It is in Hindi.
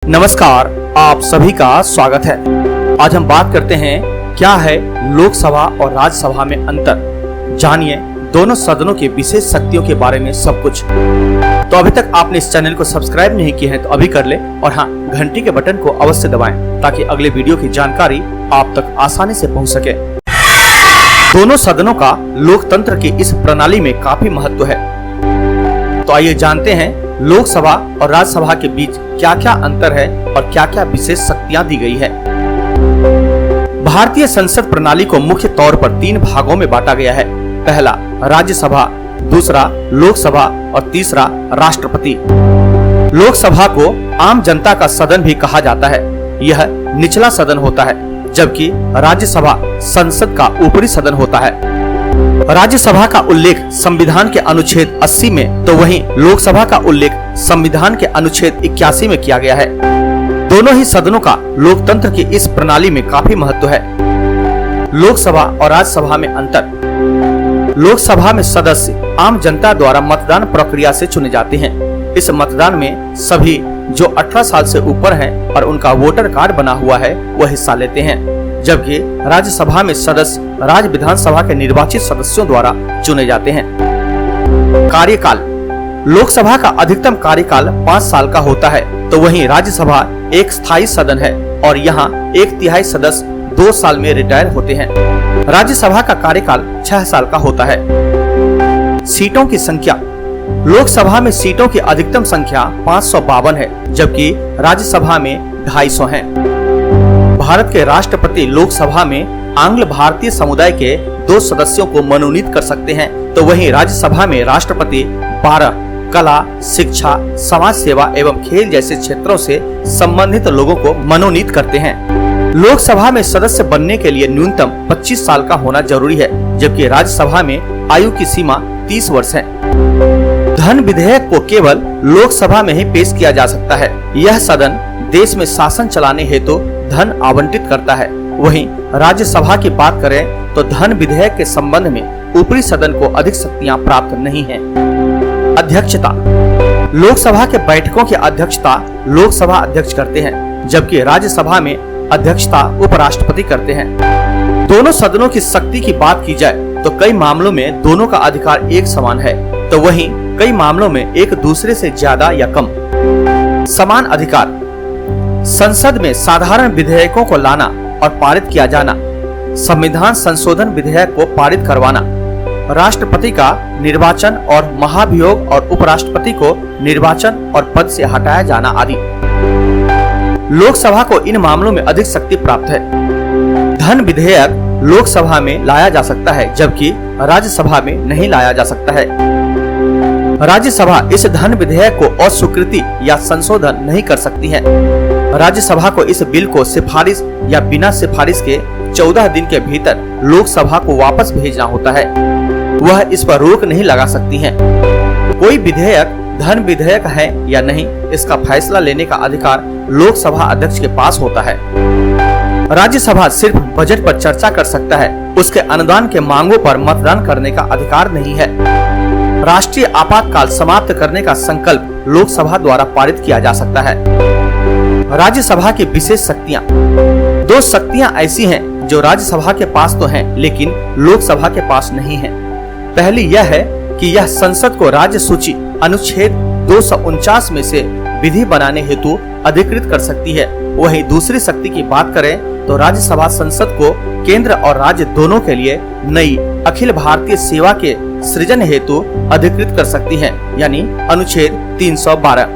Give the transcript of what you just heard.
नमस्कार, आप सभी का स्वागत है। आज हम बात करते हैं क्या है लोकसभा और राज्यसभा में अंतर। जानिए दोनों सदनों के विशेष शक्तियों के बारे में सब कुछ। तो अभी तक आपने इस चैनल को सब्सक्राइब नहीं किया है तो अभी कर ले और हाँ, घंटी के बटन को अवश्य दबाएं ताकि अगले वीडियो की जानकारी आप तक आसानी से पहुंच सके। दोनों सदनों का लोकतंत्र की इस प्रणाली में काफी महत्व है। तो आइए जानते हैं लोकसभा और राज्यसभा के बीच क्या क्या अंतर है और क्या क्या विशेष शक्तियां दी गई है। भारतीय संसद प्रणाली को मुख्य तौर पर 3 भागों में बांटा गया है। पहला राज्यसभा, दूसरा लोकसभा और तीसरा राष्ट्रपति। लोकसभा को आम जनता का सदन भी कहा जाता है। यह निचला सदन होता है, जबकि राज्यसभा संसद का ऊपरी सदन होता है। राज्यसभा का उल्लेख संविधान के अनुच्छेद 80 में तो वहीं लोकसभा का उल्लेख संविधान के अनुच्छेद 81 में किया गया है। दोनों ही सदनों का लोकतंत्र की इस प्रणाली में काफी महत्व है। लोकसभा और राज्यसभा में अंतर। लोकसभा में सदस्य आम जनता द्वारा मतदान प्रक्रिया से चुने जाते हैं। इस मतदान में सभी जो 18 साल से ऊपर हैं और उनका वोटर कार्ड बना हुआ है वह हिस्सा लेते हैं, जबकि राज्यसभा में सदस्य राज्य विधानसभा के निर्वाचित सदस्यों द्वारा चुने जाते हैं। कार्यकाल। लोकसभा का अधिकतम कार्यकाल 5 साल का होता है, तो वहीं राज्यसभा एक स्थायी सदन है और यहाँ 1/3 सदस्य 2 साल में रिटायर होते हैं। राज्यसभा का कार्यकाल 6 साल का होता है। सीटों की संख्या। लोकसभा में सीटों की अधिकतम संख्या 552 है, जबकि राज्यसभा में 250 है। भारत के राष्ट्रपति लोकसभा में आंग्ल भारतीय समुदाय के 2 सदस्यों को मनोनीत कर सकते हैं, तो वहीं राज्यसभा में राष्ट्रपति 12 कला, शिक्षा, समाज सेवा एवं खेल जैसे क्षेत्रों से संबंधित लोगों को मनोनीत करते हैं। लोकसभा में सदस्य बनने के लिए न्यूनतम 25 साल का होना जरूरी है, जबकि राज्यसभा में आयु की सीमा 30 वर्ष है। धन विधेयक को केवल लोकसभा में ही पेश किया जा सकता है। यह सदन देश में शासन चलाने हेतु धन आवंटित करता है। वहीं राज्यसभा की बात करें तो धन विधेयक के संबंध में ऊपरी सदन को अधिक शक्तियां प्राप्त नहीं है। अध्यक्षता। लोकसभा के बैठकों की अध्यक्षता लोकसभा अध्यक्ष करते हैं, जबकि राज्यसभा में अध्यक्षता उपराष्ट्रपति करते हैं। दोनों सदनों की शक्ति की बात की जाए तो कई मामलों में दोनों का अधिकार एक समान है, तो वहीं कई मामलों में एक दूसरे से ज्यादा या कम। समान अधिकार। संसद में साधारण विधेयकों को लाना और पारित किया जाना, संविधान संशोधन विधेयक को पारित करवाना, राष्ट्रपति का निर्वाचन और महाभियोग और उपराष्ट्रपति को निर्वाचन और पद से हटाया जाना आदि। लोकसभा को इन मामलों में अधिक शक्ति प्राप्त है। धन विधेयक लोकसभा में लाया जा सकता है, जबकि राज्यसभा में नहीं लाया जा सकता है। राज्यसभा इस धन विधेयक को अस्वीकृति या संशोधन नहीं कर सकती है। राज्यसभा को इस बिल को सिफारिश या बिना सिफारिश के 14 दिन के भीतर लोकसभा को वापस भेजना होता है। वह इस पर रोक नहीं लगा सकती है। कोई विधेयक धन विधेयक है या नहीं, इसका फैसला लेने का अधिकार लोकसभा अध्यक्ष के पास होता है। राज्यसभा सिर्फ बजट पर चर्चा कर सकता है, उसके अनुदान के मांगों पर मतदान करने का अधिकार नहीं है। राष्ट्रीय आपातकाल समाप्त करने का संकल्प लोकसभा द्वारा पारित किया जा सकता है। राज्यसभा की विशेष शक्तियाँ। 2 शक्तियाँ ऐसी हैं जो राज्यसभा के पास तो हैं, लेकिन लोकसभा के पास नहीं है। पहली यह है कि यह संसद को राज्य सूची अनुच्छेद 249 में से विधि बनाने हेतु अधिकृत कर सकती है। वहीं दूसरी शक्ति की बात करें तो राज्यसभा संसद को केंद्र और राज्य दोनों के लिए नई अखिल भारतीय सेवा के सृजन हेतु अधिकृत कर सकती है, यानी अनुच्छेद 312।